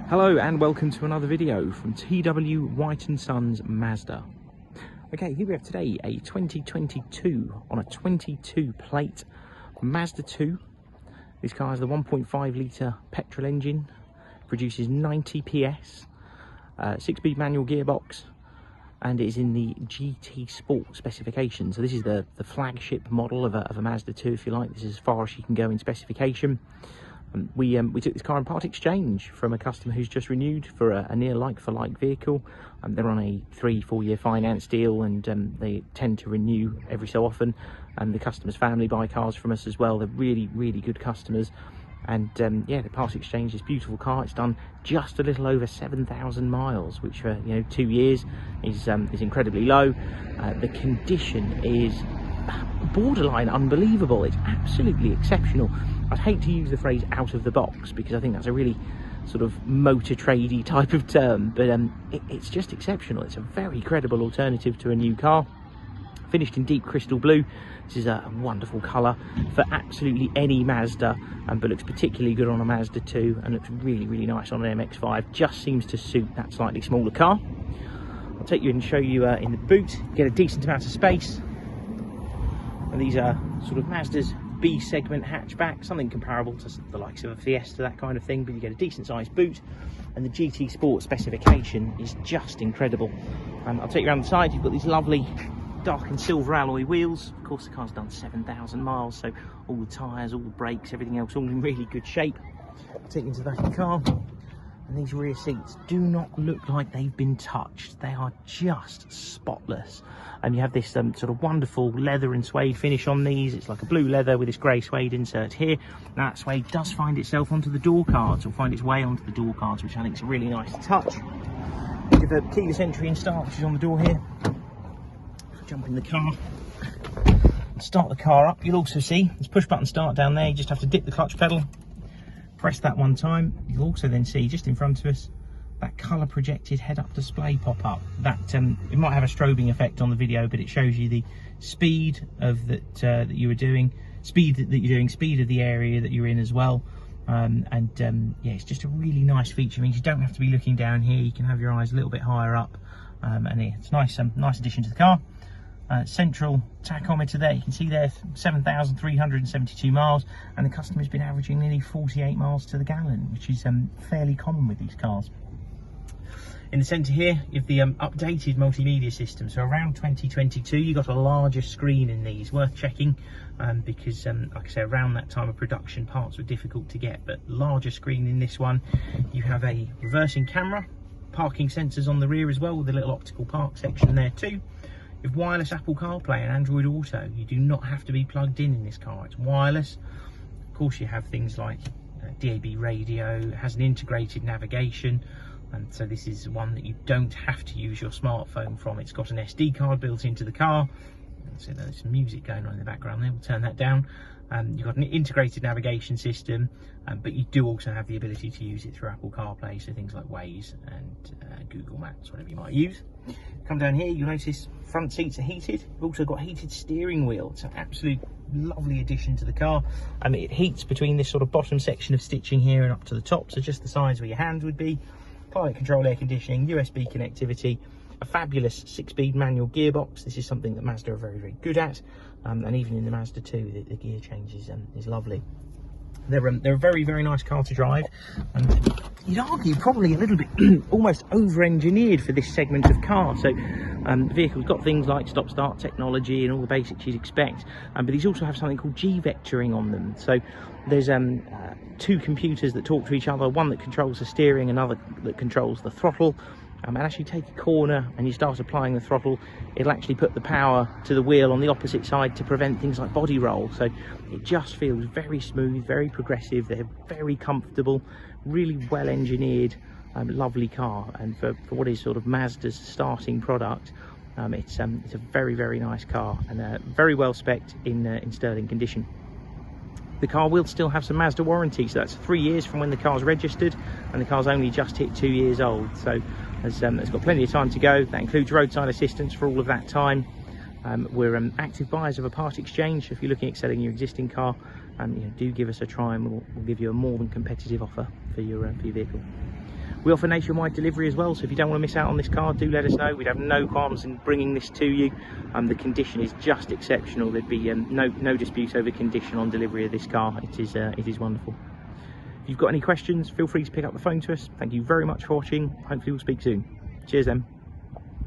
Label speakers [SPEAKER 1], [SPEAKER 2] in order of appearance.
[SPEAKER 1] Hello and welcome to another video from TW White & Sons Mazda. Okay, here we have today a 2022 on a 22 plate Mazda 2. This car has the 1.5 litre petrol engine, produces 90 PS, 6-speed manual gearbox, and it is in the GT Sport specification. So this is the flagship model of a Mazda 2, if you like. This is as far as you can go in specification. We took this car in part exchange from a customer who's just renewed for a near like-for-like vehicle. They're on a 3-4 year finance deal, and they tend to renew every so often. The customer's family buy cars from us as well. They're really good customers. And yeah, the part exchange, this beautiful car, it's done just a little over 7,000 miles, which for 2 years is incredibly low. The condition is borderline unbelievable. It's absolutely exceptional. I'd hate to use the phrase out of the box because I think that's a really sort of motor tradey type of term, but it's just exceptional. It's a very credible alternative to a new car. Finished in deep crystal blue. This is a wonderful colour for absolutely any Mazda, but looks particularly good on a Mazda 2 and looks really nice on an MX-5. Just seems to suit that slightly smaller car. I'll take you and show you in the boot. Get a decent amount of space. And these are sort of Mazda's B segment hatchback, something comparable to the likes of a Fiesta, that kind of thing, but you get a decent sized boot, and the GT Sport specification is just incredible. I'll take you around the side. You've got these lovely dark and silver alloy wheels. Of course, the car's done 7,000 miles, so all the tyres, all the brakes, everything else all in really good shape. I'll take you into the back of the car, and these rear seats do not look like they've been touched. They are just spotless. And you have this sort of wonderful leather and suede finish on these. It's like a blue leather with this grey suede insert here. Now that suede does find itself onto the door cards, or find its way onto the door cards, which I think is a really nice touch. Give a keyless entry and start, which is on the door here. Jump in the car, start the car up. You'll also see this push button start down there. You just have to dip the clutch pedal, press that one time. You'll also then see just in front of us that colour projected head-up display pop up. That it might have a strobing effect on the video, but it shows you the speed of that you were doing, speed of the area that you're in as well. Yeah, it's just a really nice feature. It means you don't have to be looking down here. You can have your eyes a little bit higher up, and yeah, it's nice addition to the car. Central tachometer there, you can see there 7,372 miles, and the customer's been averaging nearly 48 miles to the gallon, which is fairly common with these cars. In the centre here, you have the updated multimedia system. So around 2022, you got a larger screen in these. Worth checking because, like I say, around that time of production, parts were difficult to get. But larger screen in this one. You have a reversing camera, parking sensors on the rear as well, with a little optical park section there too. You have wireless Apple CarPlay and Android Auto. You do not have to be plugged in this car. It's wireless. Of course, you have things like DAB radio. It has an integrated navigation. And so this is one that you don't have to use your smartphone from. It's got an SD card built into the car. So there's some music going on in the background there. We'll turn that down. You've got an integrated navigation system, but you do also have the ability to use it through Apple CarPlay, so things like Waze and Google Maps, whatever you might use. Come down here, you'll notice front seats are heated. We've also got heated steering wheel. It's an absolute lovely addition to the car. It heats between this sort of bottom section of stitching here and up to the top, so just the size where your hand would be. Climate control, air conditioning, USB connectivity, a fabulous 6-speed manual gearbox. This is something that Mazda are very good at, and even in the Mazda 2 the gear change is lovely. They're a very nice car to drive, and you'd argue probably a little bit almost over-engineered for this segment of car. So the vehicle's got things like stop-start technology and all the basics you'd expect, but these also have something called G-vectoring on them. So there's two computers that talk to each other, one that controls the steering, another that controls the throttle. And as you take a corner and you start applying the throttle, it'll actually put the power to the wheel on the opposite side to prevent things like body roll. So it just feels very smooth, very progressive. They're very comfortable, really well engineered, lovely car. And for what is sort of Mazda's starting product, it's a very nice car, and very well spec'd in sterling condition. The car will still have some Mazda warranty, so that's 3 years from when the car's registered, and the car's only just hit 2 years old, so it's got plenty of time to go. That includes roadside assistance for all of that time. We're active buyers of a part exchange, so if you're looking at selling your existing car, do give us a try, and we'll give you a more than competitive offer for your vehicle. We offer nationwide delivery as well, so if you don't want to miss out on this car, do let us know. We'd have no qualms in bringing this to you. The condition is just exceptional. There'd be no dispute over condition on delivery of this car. It is wonderful. If you've got any questions, feel free to pick up the phone to us. Thank you very much for watching. Hopefully we'll speak soon. Cheers then.